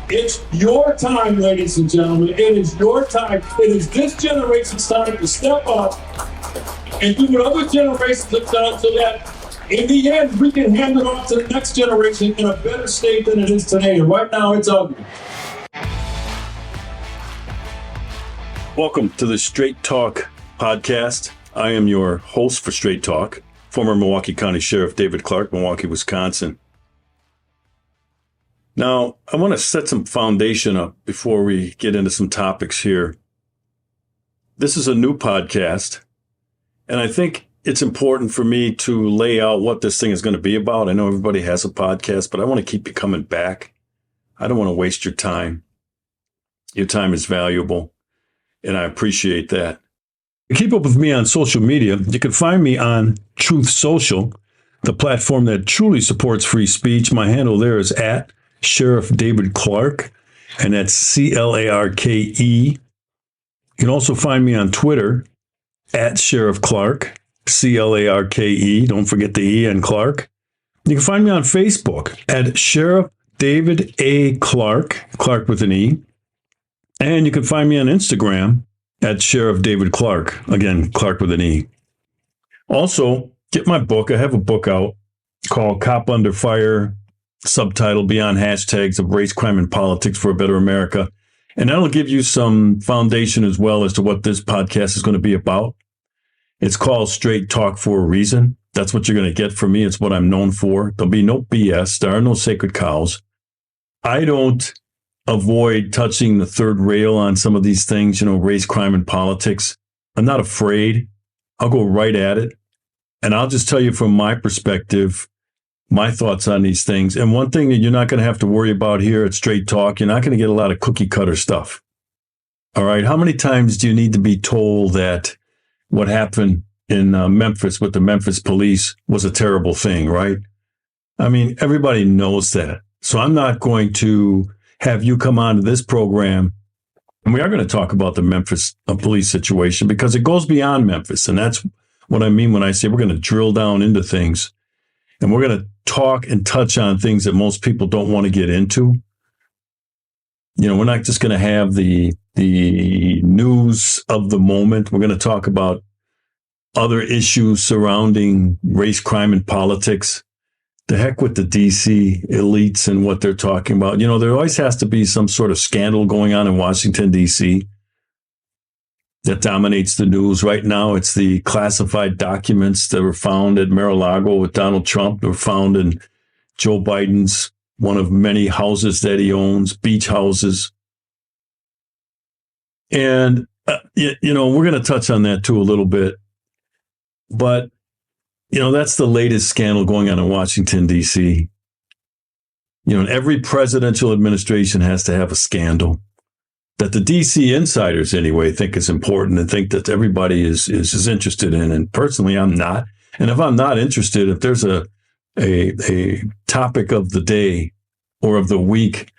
It's your time, ladies and gentlemen. It is your time. It is this generation's time to step up and do what other generations have done so that in the end, we can hand it off to the next generation in a better state than it is today. And right now, it's ugly. Welcome to the Straight Talk podcast. I am your host for Straight Talk, former Milwaukee County Sheriff David Clarke, Milwaukee, Wisconsin. Now, I want to set some foundation up before we get into some topics here. This is a new podcast, and I think it's important for me to lay out what this thing is going to be about. I know everybody has a podcast, but I want to keep you coming back. I don't want to waste your time. Your time is valuable, and I appreciate that. To keep up with me on social media, you can find me on Truth Social, the platform that truly supports free speech. My handle there is at Sheriff David Clarke, and that's Clarke. You can also find me on Twitter at Sheriff Clarke, Clarke. Don't forget the E and Clarke. You can find me on Facebook at Sheriff David A. Clarke, Clarke with an E. And you can find me on Instagram at Sheriff David Clarke, again, Clarke with an E. Also, get my book. I have a book out called Cop Under Fire, subtitle Beyond Hashtags of Race, Crime, and Politics for a Better America. And that'll give you some foundation as well as to what this podcast is going to be about. It's called Straight Talk for a reason. That's what you're going to get from me. It's what I'm known for. There'll be no BS. There are no sacred cows. I don't avoid touching the third rail on some of these things, race, crime, and politics. I'm not afraid. I'll go right at it. And I'll just tell you from my perspective, my thoughts on these things. And one thing that you're not going to have to worry about here at Straight Talk, you're not going to get a lot of cookie cutter stuff. All right. How many times do you need to be told that what happened in Memphis with the Memphis police was a terrible thing, right? I mean, everybody knows that. So I'm not going to have you come on to this program, and we are going to talk about the Memphis police situation because it goes beyond Memphis. And that's what I mean when I say we're going to drill down into things. And we're going to talk and touch on things that most people don't want to get into. We're not just going to have the news of the moment. We're going to talk about other issues surrounding race, crime, and politics. The heck with the D.C. elites and what they're talking about. There always has to be some sort of scandal going on in Washington, D.C. that dominates the news. Right now, it's the classified documents that were found at Mar-a-Lago with Donald Trump. They were found in Joe Biden's one of many houses that he owns, beach houses. And, we're going to touch on that too a little bit. But, that's the latest scandal going on in Washington, D.C. Every presidential administration has to have a scandal that the D.C. insiders, anyway, think is important and think that everybody is interested in. And personally, I'm not. And if I'm not interested, if there's a topic of the day or of the week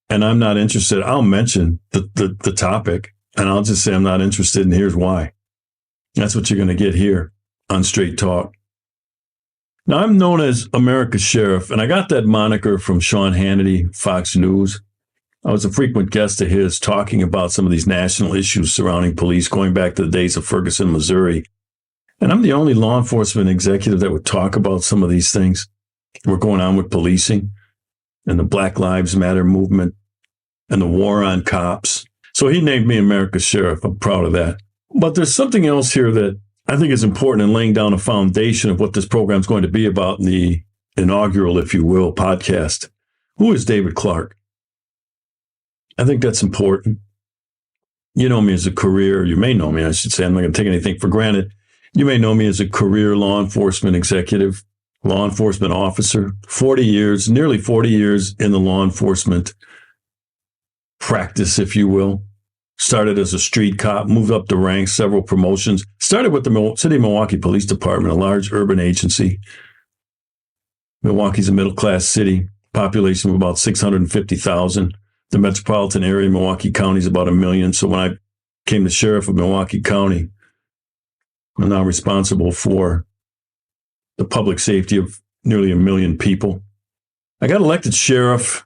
and I'm not interested, I'll mention the topic and I'll just say I'm not interested and here's why. That's what you're going to get here on Straight Talk. Now, I'm known as America's Sheriff, and I got that moniker from Sean Hannity, Fox News. I was a frequent guest of his talking about some of these national issues surrounding police going back to the days of Ferguson, Missouri. And I'm the only law enforcement executive that would talk about some of these things that were going on with policing and the Black Lives Matter movement and the war on cops. So he named me America's Sheriff. I'm proud of that. But there's something else here that I think is important in laying down a foundation of what this program is going to be about in the inaugural, if you will, podcast. Who is David Clarke? I think that's important. You know me as a career, you may know me, I should say. I'm not going to take anything for granted. You may know me as a career law enforcement executive, law enforcement officer, 40 years, nearly 40 years in the law enforcement practice, if you will. Started as a street cop, moved up the ranks, several promotions. Started with the City of Milwaukee Police Department, a large urban agency. Milwaukee's a middle-class city, population of about 650,000. The metropolitan area, Milwaukee County, is about 1 million. So when I became the Sheriff of Milwaukee County, I'm now responsible for the public safety of nearly 1 million people. I got elected sheriff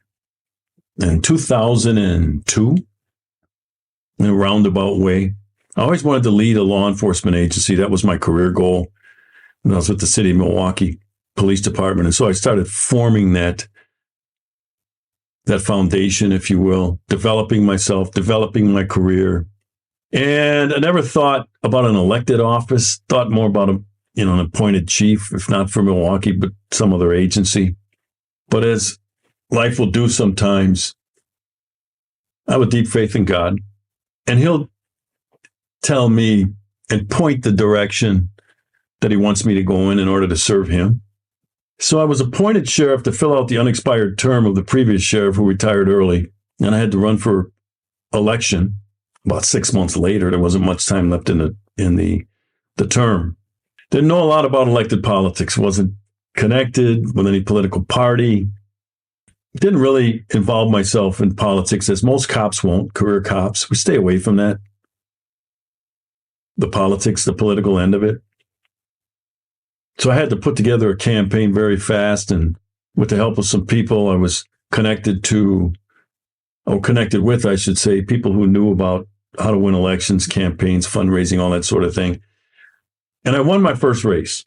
in 2002 in a roundabout way. I always wanted to lead a law enforcement agency. That was my career goal when I was with the city of Milwaukee Police Department. And so I started forming that foundation, if you will, developing myself, developing my career. And I never thought about an elected office, thought more about an appointed chief, if not for Milwaukee, but some other agency. But as life will do sometimes, I have a deep faith in God, and he'll tell me and point the direction that he wants me to go in order to serve him. So I was appointed sheriff to fill out the unexpired term of the previous sheriff who retired early, and I had to run for election. About 6 months later, there wasn't much time left in the term. Didn't know a lot about elected politics, wasn't connected with any political party. Didn't really involve myself in politics, as most cops won't, career cops. We stay away from that. The politics, the political end of it. So I had to put together a campaign very fast, and with the help of some people I was connected with, I should say, people who knew about how to win elections, campaigns, fundraising, all that sort of thing. And I won my first race.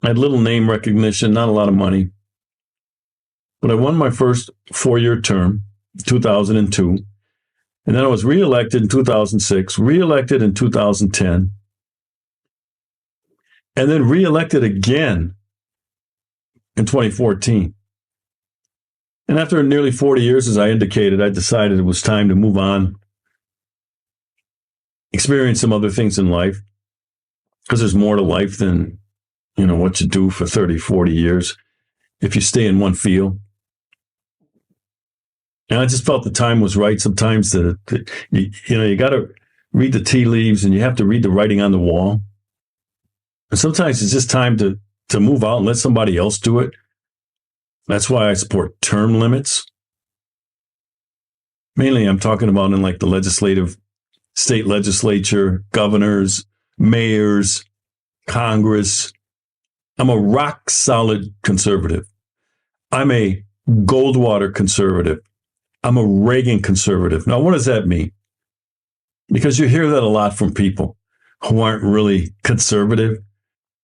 I had little name recognition, not a lot of money. But I won my first 4-year term, 2002. And then I was reelected in 2006, reelected in 2010, and then reelected again in 2014. And after nearly 40 years, as I indicated, I decided it was time to move on, experience some other things in life, because there's more to life than, what you do for 30, 40 years if you stay in one field. And I just felt the time was right. Sometimes you got to read the tea leaves, and you have to read the writing on the wall. And sometimes it's just time to move out and let somebody else do it. That's why I support term limits. Mainly, I'm talking about in like the legislative, state legislature, governors, mayors, Congress. I'm a rock solid conservative. I'm a Goldwater conservative. I'm a Reagan conservative. Now, what does that mean? Because you hear that a lot from people who aren't really conservative.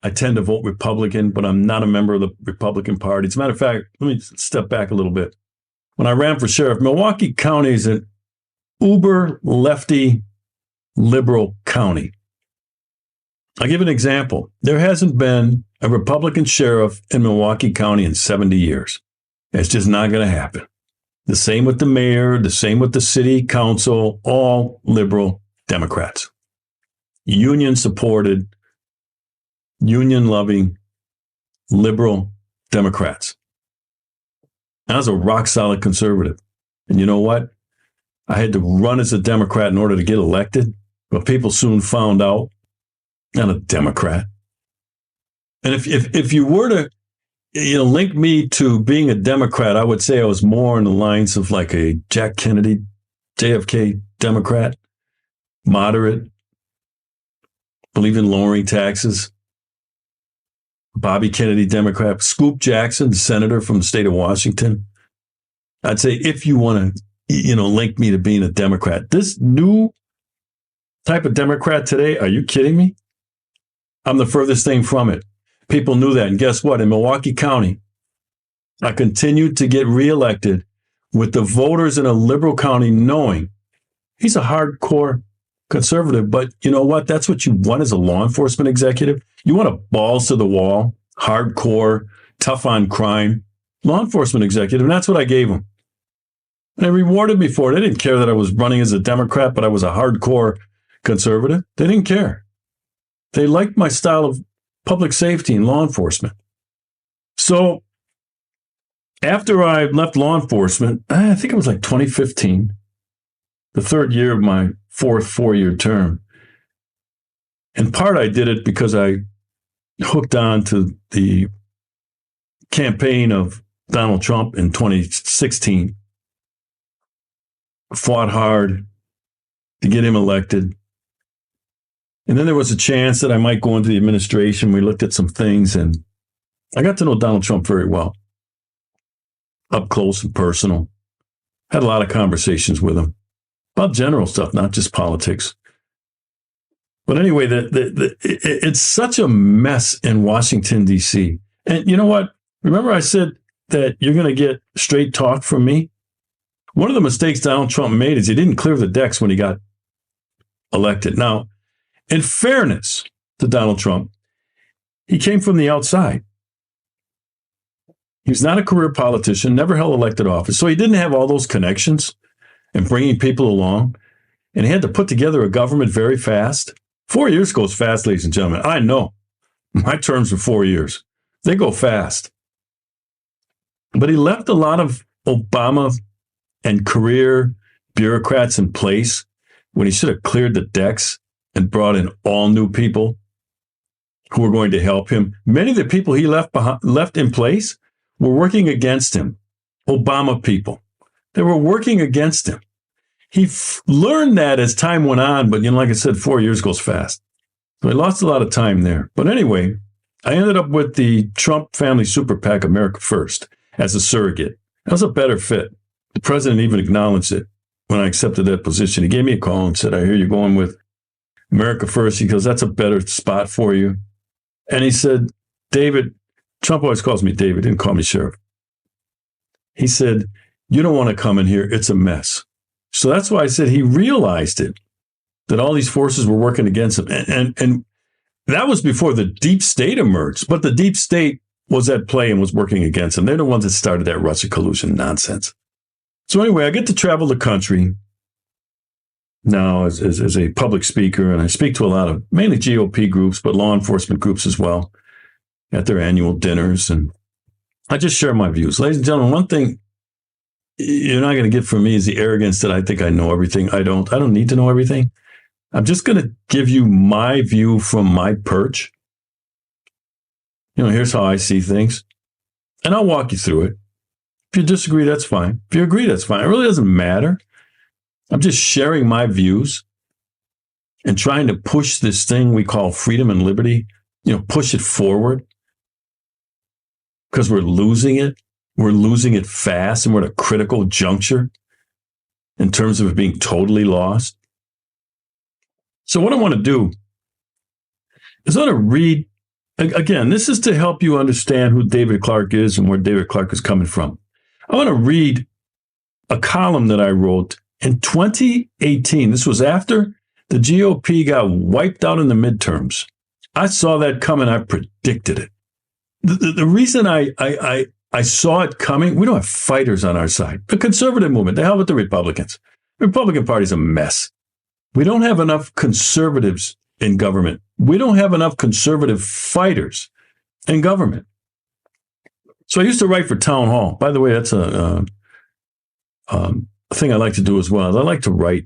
I tend to vote Republican, but I'm not a member of the Republican Party. As a matter of fact, let me step back a little bit. When I ran for sheriff, Milwaukee County is an uber lefty liberal county. I'll give an example. There hasn't been a Republican sheriff in Milwaukee County in 70 years. It's just not going to happen. The same with the mayor, the same with the city council, all liberal Democrats. Union-supported, union-loving, liberal Democrats. I was a rock-solid conservative. And you know what? I had to run as a Democrat in order to get elected, but people soon found out I'm a Democrat. And if you were to link me to being a Democrat, I would say I was more in the lines of like a Jack Kennedy, JFK Democrat, moderate, believe in lowering taxes. Bobby Kennedy Democrat, Scoop Jackson, the senator from the state of Washington. I'd say if you want to, link me to being a Democrat. This new type of Democrat today, are you kidding me? I'm the furthest thing from it. People knew that. And guess what? In Milwaukee County, I continued to get reelected with the voters in a liberal county knowing he's a hardcore conservative. But you know what? That's what you want as a law enforcement executive. You want a balls to the wall, hardcore, tough on crime law enforcement executive. And that's what I gave them. And they rewarded me for it. They didn't care that I was running as a Democrat, but I was a hardcore conservative. They didn't care. They liked my style of public safety and law enforcement. So after I left law enforcement, I think it was like 2015, the third year of my fourth 4-year term. In part, I did it because I hooked on to the campaign of Donald Trump in 2016, fought hard to get him elected. And then there was a chance that I might go into the administration. We looked at some things, and I got to know Donald Trump very well, up close and personal. Had a lot of conversations with him about general stuff, not just politics. But anyway, it's such a mess in Washington, D.C. And you know what? Remember I said that you're going to get straight talk from me? One of the mistakes Donald Trump made is he didn't clear the decks when he got elected. Now, in fairness to Donald Trump, he came from the outside. He was not a career politician, never held elected office. So he didn't have all those connections and bringing people along. And he had to put together a government very fast. 4 years goes fast, ladies and gentlemen. I know. My terms are 4 years. They go fast. But he left a lot of Obama and career bureaucrats in place when he should have cleared the decks and brought in all new people who were going to help him. Many of the people he left in place were working against him. Obama people. They were working against him. He learned that as time went on, but like I said, 4 years goes fast. So he lost a lot of time there. But anyway, I ended up with the Trump family super PAC, America First, as a surrogate. That was a better fit. The president even acknowledged it when I accepted that position. He gave me a call and said, I hear you're going with America First. He goes, that's a better spot for you. And he said, David, Trump always calls me David, didn't call me Sheriff. He said, you don't want to come in here. It's a mess. So that's why I said he realized it, that all these forces were working against him. And that was before the deep state emerged. But the deep state was at play and was working against him. They're the ones that started that Russia collusion nonsense. So anyway, I get to travel the country now as a public speaker, and I speak to a lot of mainly GOP groups, but law enforcement groups as well at their annual dinners. And I just share my views. Ladies and gentlemen, one thing you're not going to get from me is the arrogance that I think I know everything. I don't need to know everything. I'm just going to give you my view from my perch. Here's how I see things. And I'll walk you through it. If you disagree, that's fine. If you agree, that's fine. It really doesn't matter. I'm just sharing my views and trying to push this thing we call freedom and liberty, push it forward, because we're losing it. We're losing it fast, and we're at a critical juncture in terms of it being totally lost. So what I want to do is I want to read, again, this is to help you understand who David Clarke is and where David Clarke is coming from. I want to read a column that I wrote in 2018. This was after the GOP got wiped out in the midterms. I saw that coming. I predicted it. The reason I saw it coming, we don't have fighters on our side. The conservative movement, the hell with the Republicans. The Republican Party's a mess. We don't have enough conservatives in government. We don't have enough conservative fighters in government. So I used to write for Town Hall. By the way, that's a thing I like to do as well. I like to write.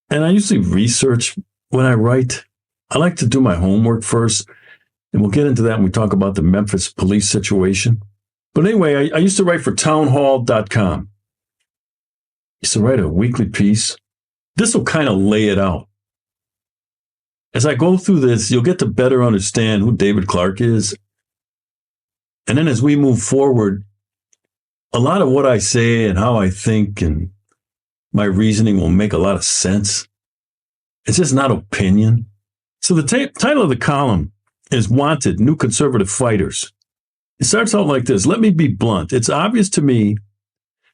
And I usually research when I write. I like to do my homework first. And we'll get into that when we talk about the Memphis police situation. But anyway, I used to write for townhall.com. Used to write a weekly piece. This will kind of lay it out. As I go through this, you'll get to better understand who David Clarke is. And then as we move forward, a lot of what I say and how I think and my reasoning will make a lot of sense. It's just not opinion. So the title of the column is Wanted, New Conservative Fighters. It starts out like this. Let me be blunt. It's obvious to me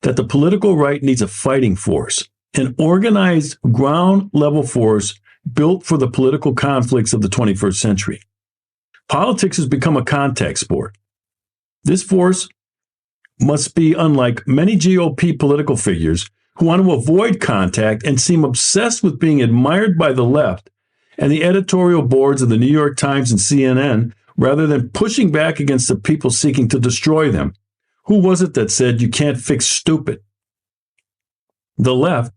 that the political right needs a fighting force, an organized ground-level force built for the political conflicts of the 21st century. Politics has become a contact sport. This force must be unlike many GOP political figures who want to avoid contact and seem obsessed with being admired by the left and the editorial boards of the New York Times and CNN, rather than pushing back against the people seeking to destroy them. Who was it that said you can't fix stupid? The left,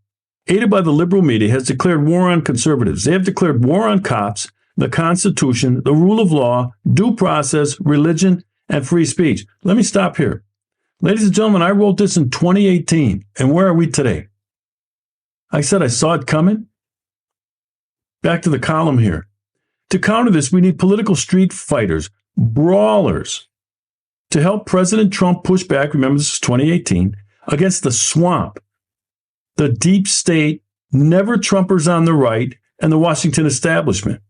aided by the liberal media, has declared war on conservatives. They have declared war on cops, the Constitution, the rule of law, due process, religion, and free speech. Let me stop here. Ladies and gentlemen, I wrote this in 2018, and where are we today? I said I saw it coming. Back to the column here. To counter this, we need political street fighters, brawlers, to help President Trump push back, remember this is 2018, against the swamp, the deep state, never Trumpers on the right, and the Washington establishment.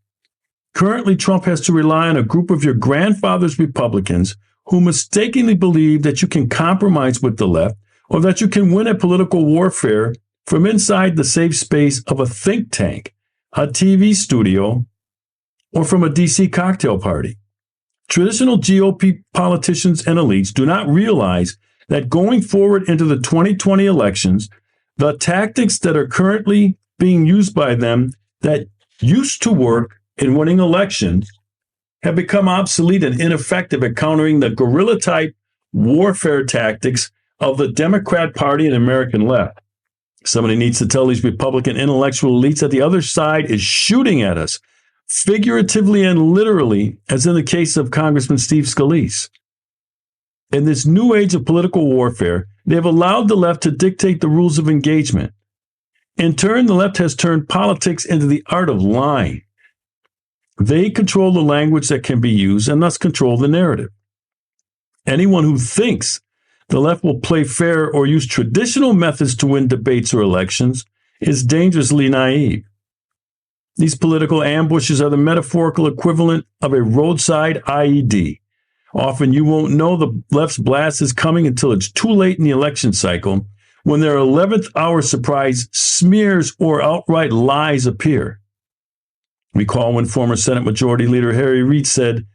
Currently, Trump has to rely on a group of your grandfather's Republicans who mistakenly believe that you can compromise with the left or that you can win a political warfare from inside the safe space of a think tank, a TV studio, or from a DC cocktail party. Traditional GOP politicians and elites do not realize that going forward into the 2020 elections, the tactics that are currently being used by them that used to work in winning elections have become obsolete and ineffective at countering the guerrilla-type warfare tactics of the Democrat Party and American left. Somebody needs to tell these Republican intellectual elites that the other side is shooting at us, figuratively and literally, as in the case of Congressman Steve Scalise. In this new age of political warfare, they have allowed the left to dictate the rules of engagement. In turn, the left has turned politics into the art of lying. They control the language that can be used and thus control the narrative. Anyone who thinks the left will play fair or use traditional methods to win debates or elections is dangerously naive. These political ambushes are the metaphorical equivalent of a roadside IED. Often you won't know the left's blast is coming until it's too late in the election cycle, when their 11th hour surprise smears or outright lies appear. Recall when former Senate Majority Leader Harry Reid said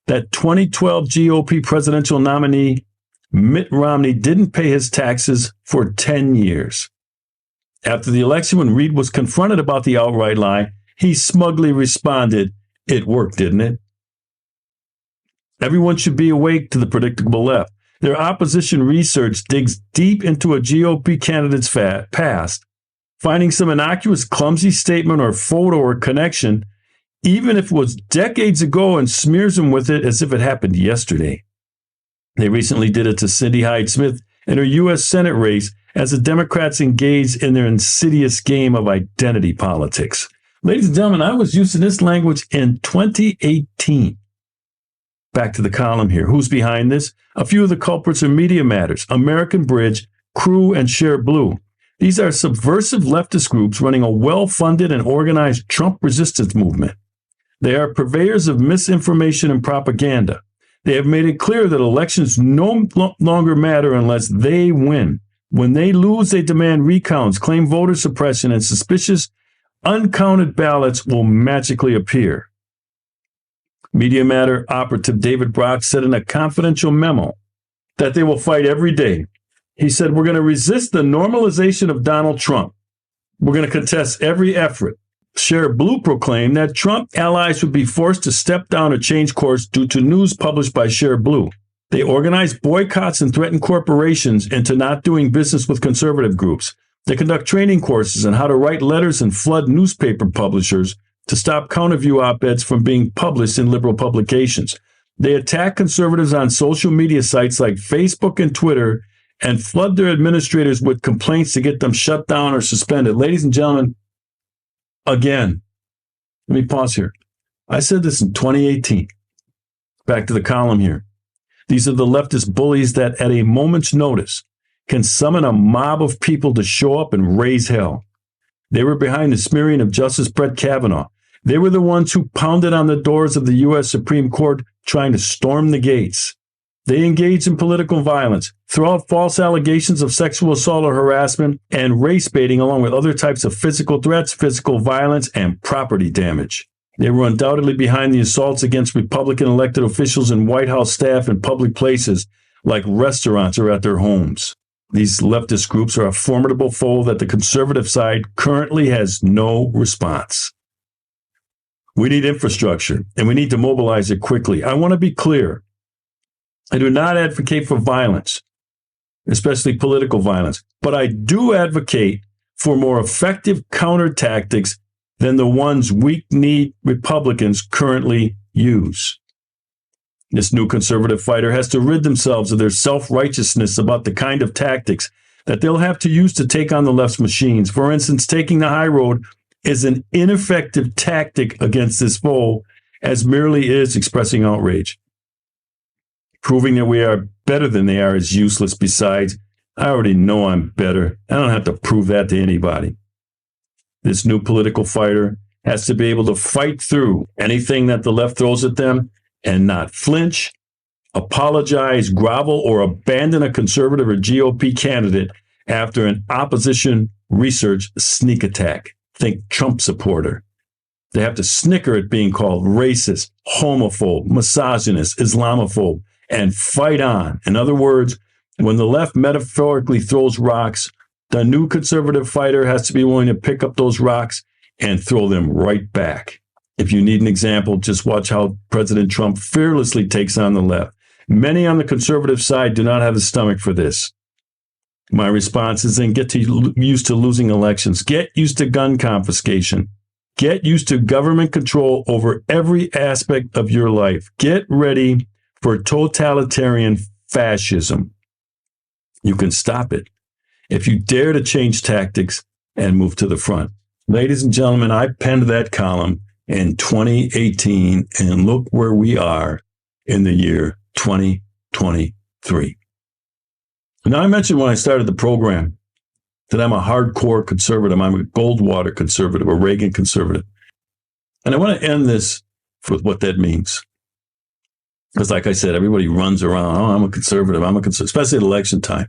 that 2012 GOP presidential nominee Mitt Romney didn't pay his taxes for 10 years. After the election, when Reid was confronted about the outright lie, he smugly responded, "It worked, didn't it?" Everyone should be awake to the predictable left. Their opposition research digs deep into a GOP candidate's past, finding some innocuous, clumsy statement or photo or connection, even if it was decades ago, and smears them with it as if it happened yesterday. They recently did it to Cindy Hyde-Smith in her U.S. Senate race as the Democrats engaged in their insidious game of identity politics. Ladies and gentlemen, I was using this language in 2018. Back to the column here. Who's behind this? A few of the culprits are Media Matters, American Bridge, Crew, and Share Blue. These are subversive leftist groups running a well-funded and organized Trump resistance movement. They are purveyors of misinformation and propaganda. They have made it clear that elections no longer matter unless they win. When they lose, they demand recounts, claim voter suppression, and suspicious, uncounted ballots will magically appear. Media Matter operative David Brock said in a confidential memo that they will fight every day. He said, "We're going to resist the normalization of Donald Trump. We're going to contest every effort." Share Blue proclaimed that Trump allies would be forced to step down or change course due to news published by Share Blue. They organize boycotts and threaten corporations into not doing business with conservative groups. They conduct training courses on how to write letters and flood newspaper publishers to stop counterview op-eds from being published in liberal publications. They attack conservatives on social media sites like Facebook and Twitter and flood their administrators with complaints to get them shut down or suspended. Ladies and gentlemen, again, let me pause here. I said this in 2018. Back to the column here. These are the leftist bullies that at a moment's notice can summon a mob of people to show up and raise hell. They were behind the smearing of Justice Brett Kavanaugh. They were the ones who pounded on the doors of the U.S. Supreme Court trying to storm the gates. They engaged in political violence, threw out false allegations of sexual assault or harassment, and race baiting, along with other types of physical threats, physical violence, and property damage. They were undoubtedly behind the assaults against Republican elected officials and White House staff in public places like restaurants or at their homes. These leftist groups are a formidable foe that the conservative side currently has no response. We need infrastructure, and we need to mobilize it quickly. I want to be clear. I do not advocate for violence, especially political violence, but I do advocate for more effective counter tactics than the ones weak-kneed Republicans currently use. This new conservative fighter has to rid themselves of their self-righteousness about the kind of tactics that they'll have to use to take on the left's machines. For instance, taking the high road is an ineffective tactic against this foe, as merely is expressing outrage. Proving that we are better than they are is useless. Besides, I already know I'm better. I don't have to prove that to anybody. This new political fighter has to be able to fight through anything that the left throws at them and not flinch, apologize, grovel, or abandon a conservative or GOP candidate after an opposition research sneak attack. Think Trump supporter. They have to snicker at being called racist, homophobe, misogynist, Islamophobe, and fight on. In other words, when the left metaphorically throws rocks, the new conservative fighter has to be willing to pick up those rocks and throw them right back. If you need an example, just watch how President Trump fearlessly takes on the left. Many on the conservative side do not have the stomach for this. My response is then get used to losing elections. Get used to gun confiscation. Get used to government control over every aspect of your life. Get ready for totalitarian fascism. You can stop it if you dare to change tactics and move to the front. Ladies and gentlemen, I penned that column in 2018, and look where we are in the year 2023. Now, I mentioned when I started the program that I'm a hardcore conservative. I'm a Goldwater conservative, a Reagan conservative. And I want to end this with what that means. Because like I said, everybody runs around, oh, I'm a conservative, especially at election time.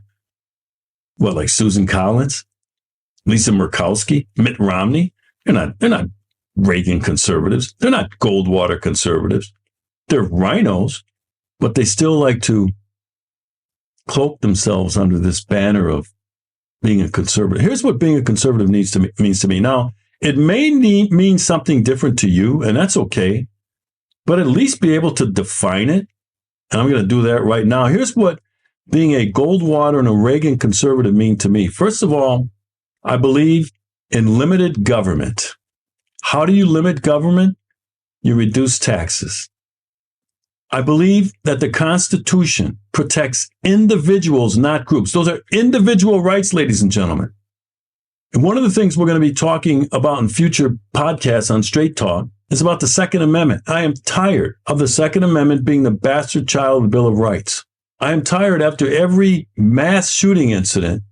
What, like Susan Collins, Lisa Murkowski, Mitt Romney? They're not Reagan conservatives. They're not Goldwater conservatives. They're rhinos, but they still like to cloak themselves under this banner of being a conservative. Here's what being a conservative means to me. Now, it may mean something different to you, and that's okay, but at least be able to define it. And I'm going to do that right now. Here's what being a Goldwater and a Reagan conservative mean to me. First of all, I believe in limited government. How do you limit government? You reduce taxes. I believe that the Constitution protects individuals, not groups. Those are individual rights, ladies and gentlemen. And one of the things we're going to be talking about in future podcasts on Straight Talk is about the Second Amendment. I am tired of the Second Amendment being the bastard child of the Bill of Rights. I am tired after every mass shooting incident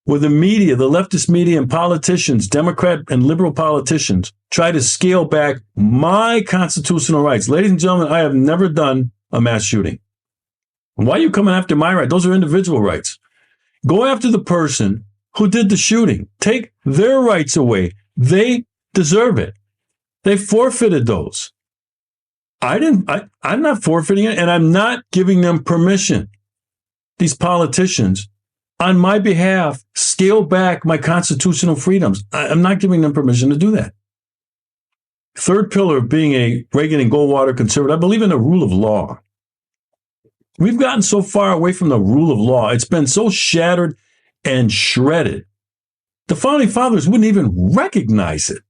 where the media, the leftist media and politicians, Democrat and liberal politicians, try to scale back my constitutional rights. Ladies and gentlemen, I have never done a mass shooting. Why are you coming after my right? Those are individual rights. Go after the person who did the shooting. Take their rights away. They deserve it. They forfeited those. I'm not forfeiting it, and I'm not giving them permission. These politicians, on my behalf, scale back my constitutional freedoms. I'm not giving them permission to do that. Third pillar of being a Reagan and Goldwater conservative, I believe in the rule of law. We've gotten so far away from the rule of law. It's been so shattered and shredded. The Founding Fathers wouldn't even recognize it.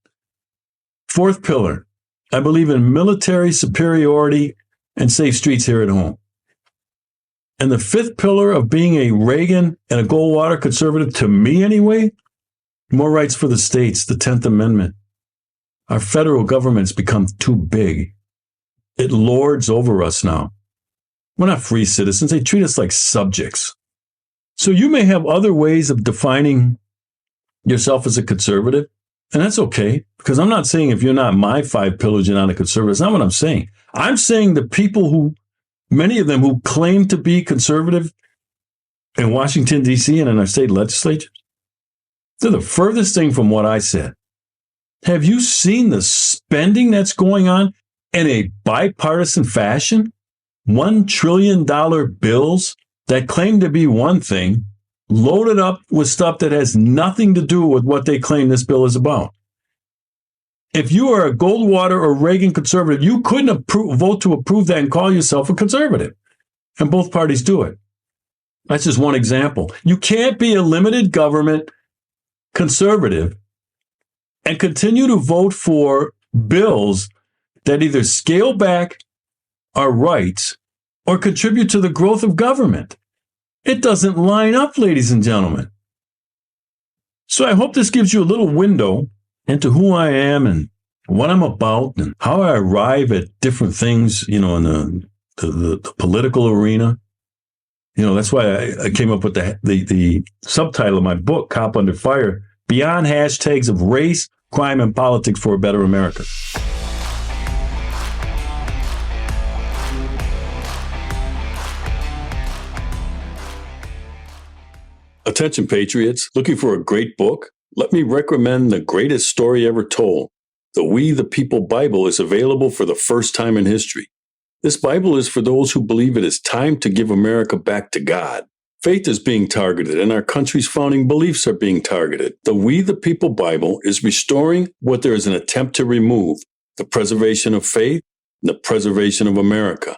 Fourth pillar, I believe in military superiority and safe streets here at home. And the fifth pillar of being a Reagan and a Goldwater conservative, to me anyway, more rights for the states, the 10th Amendment. Our federal government's become too big. It lords over us now. We're not free citizens. They treat us like subjects. So you may have other ways of defining yourself as a conservative, and that's okay, because I'm not saying if you're not my five pillars, you're not a conservative. That's not what I'm saying. I'm saying the people who, many of them who claim to be conservative in Washington, D.C. and in our state legislatures, they're the furthest thing from what I said. Have you seen the spending that's going on in a bipartisan fashion? $1 trillion bills that claim to be one thing, loaded up with stuff that has nothing to do with what they claim this bill is about. If you are a Goldwater or Reagan conservative, you couldn't vote to approve that and call yourself a conservative. And both parties do it. That's just one example. You can't be a limited government conservative and continue to vote for bills that either scale back our rights or contribute to the growth of government. It doesn't line up, ladies and gentlemen. So I hope this gives you a little window into who I am and what I'm about and how I arrive at different things, in the political arena. That's why I came up with the subtitle of my book, Cop Under Fire, Beyond Hashtags of Race, Crime, and Politics for a Better America. Attention, Patriots, looking for a great book? Let me recommend The Greatest Story Ever Told. The We the People Bible is available for the first time in history. This Bible is for those who believe it is time to give America back to God. Faith is being targeted, and our country's founding beliefs are being targeted. The We the People Bible is restoring what there is an attempt to remove: the preservation of faith and the preservation of America.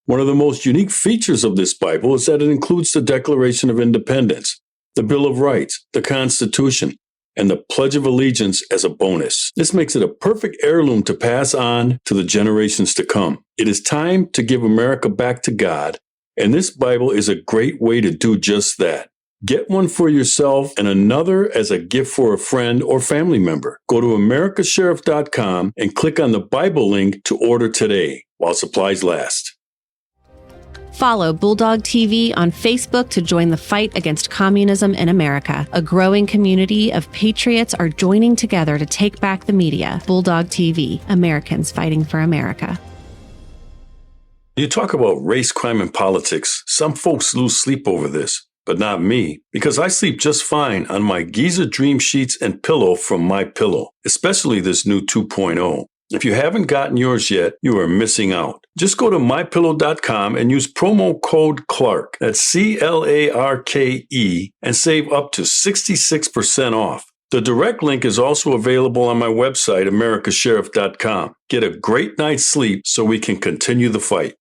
One of the most unique features of this Bible is that it includes the Declaration of Independence, the Bill of Rights, the Constitution, and the Pledge of Allegiance as a bonus. This makes it a perfect heirloom to pass on to the generations to come. It is time to give America back to God, and this Bible is a great way to do just that. Get one for yourself and another as a gift for a friend or family member. Go to americasheriff.com and click on the Bible link to order today while supplies last. Follow Bulldog TV on Facebook to join the fight against communism in America. A growing community of patriots are joining together to take back the media. Bulldog TV, Americans fighting for America. You talk about race, crime, and politics. Some folks lose sleep over this, but not me, because I sleep just fine on my Giza Dream Sheets and pillow from MyPillow, especially this new 2.0. If you haven't gotten yours yet, you are missing out. Just go to mypillow.com and use promo code Clarke, that's CLARKE, and save up to 66% off. The direct link is also available on my website, americasheriff.com. Get a great night's sleep so we can continue the fight.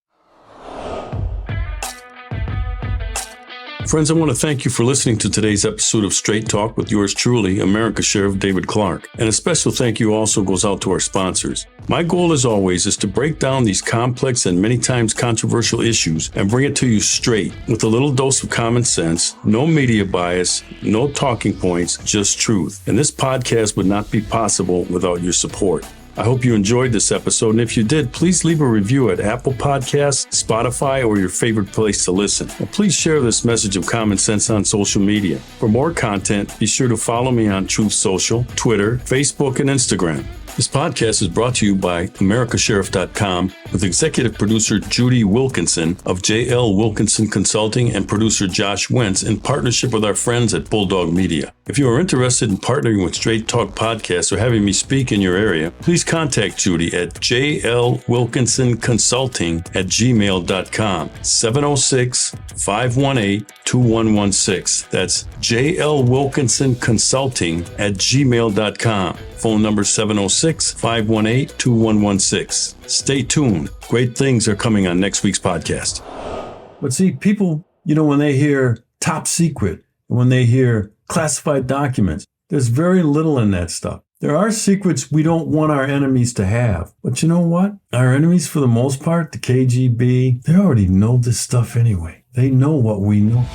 Friends, I want to thank you for listening to today's episode of Straight Talk with yours truly, America Sheriff David Clarke. And a special thank you also goes out to our sponsors. My goal, as always, is to break down these complex and many times controversial issues and bring it to you straight with a little dose of common sense, no media bias, no talking points, just truth. And this podcast would not be possible without your support. I hope you enjoyed this episode, and if you did, please leave a review at Apple Podcasts, Spotify, or your favorite place to listen. And please share this message of common sense on social media. For more content, be sure to follow me on Truth Social, Twitter, Facebook, and Instagram. This podcast is brought to you by americasheriff.com with executive producer Judy Wilkinson of JLWilkinsonConsulting and producer Josh Wentz in partnership with our friends at Bulldog Media. If you are interested in partnering with Straight Talk Podcasts or having me speak in your area, please contact Judy at JLWilkinsonConsulting@gmail.com, 706-518-2116. That's JLWilkinsonConsulting@gmail.com. Phone number 706-518-2116. Stay tuned. Great things are coming on next week's podcast. But see, people, when they hear top secret, and when they hear classified documents, there's very little in that stuff. There are secrets we don't want our enemies to have. But you know what? Our enemies, for the most part, the KGB, they already know this stuff anyway. They know what we know.